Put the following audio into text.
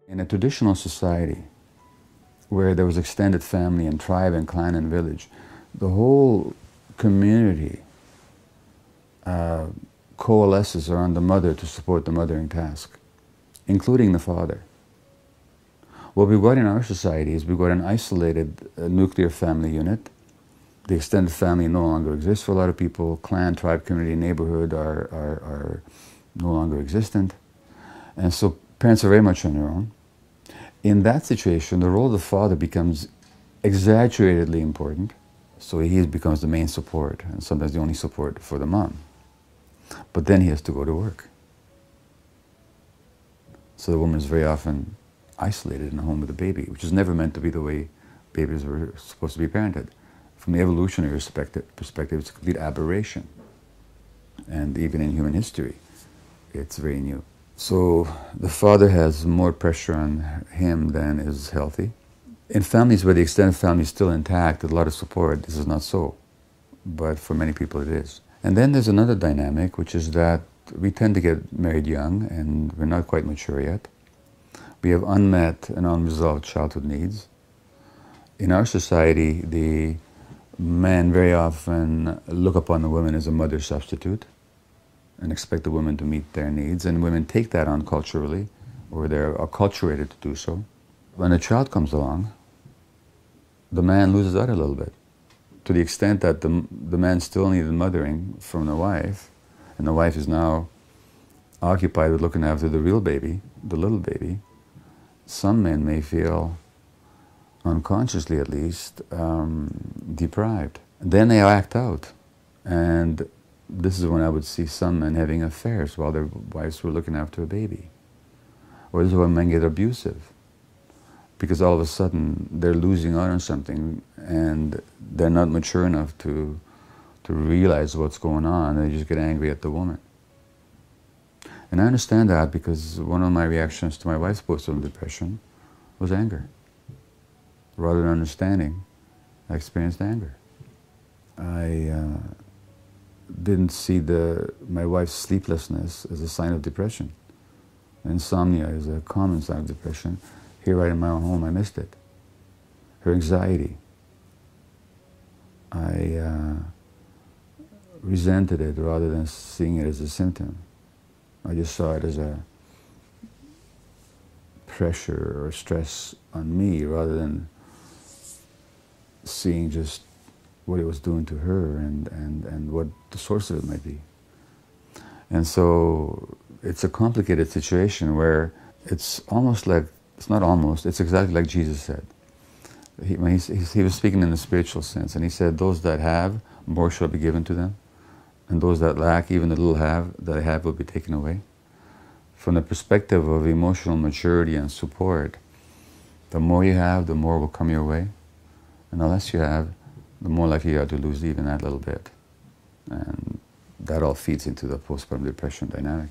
In a traditional society where there was extended family and tribe and clan and village, the whole community coalesces around the mother to support the mothering task, including the father. What we've got in our society is we've got an isolated nuclear family unit. The extended family no longer exists for a lot of people. Clan, tribe, community, neighborhood are no longer existent. And so parents are very much on their own. In that situation, the role of the father becomes exaggeratedly important. So he becomes the main support, and sometimes the only support for the mom. But then he has to go to work. So the woman is very often isolated in a home with a baby, which is never meant to be the way babies were supposed to be parented. From the evolutionary perspective, it's a complete aberration. And even in human history, it's very new. So the father has more pressure on him than is healthy. In families where the extended family is still intact, with a lot of support, this is not so. But for many people it is. And then there's another dynamic, which is that we tend to get married young and we're not quite mature yet. We have unmet and unresolved childhood needs. In our society, the men very often look upon the woman as a mother substitute and expect the woman to meet their needs, and women take that on culturally, or they're acculturated to do so. When a child comes along, the man loses out a little bit, to the extent that the man still needed mothering from the wife, and the wife is now occupied with looking after the real baby, the little baby. Some men may feel, unconsciously at least, deprived. Then they act out, and this is when I would see some men having affairs while their wives were looking after a baby. Or this is when men get abusive, because all of a sudden they're losing out on something and they're not mature enough to realize what's going on. They just get angry at the woman. And I understand that, because one of my reactions to my wife's postpartum depression was anger. Rather than understanding, I experienced anger. I didn't see my wife's sleeplessness as a sign of depression. Insomnia is a common sign of depression. Here right in my own home, I missed it. Her anxiety, I resented it rather than seeing it as a symptom. I just saw it as a pressure or stress on me, rather than seeing just what it was doing to her and what the source of it might be. And so it's a complicated situation where it's almost like, it's not almost, it's exactly like Jesus said. He was speaking in the spiritual sense, and he said, those that have, more shall be given to them, and those that lack, even the little that they have will be taken away. From the perspective of emotional maturity and support, the more you have, the more will come your way, and the less you have, the more likely you are to lose even that little bit. And that all feeds into the postpartum depression dynamic.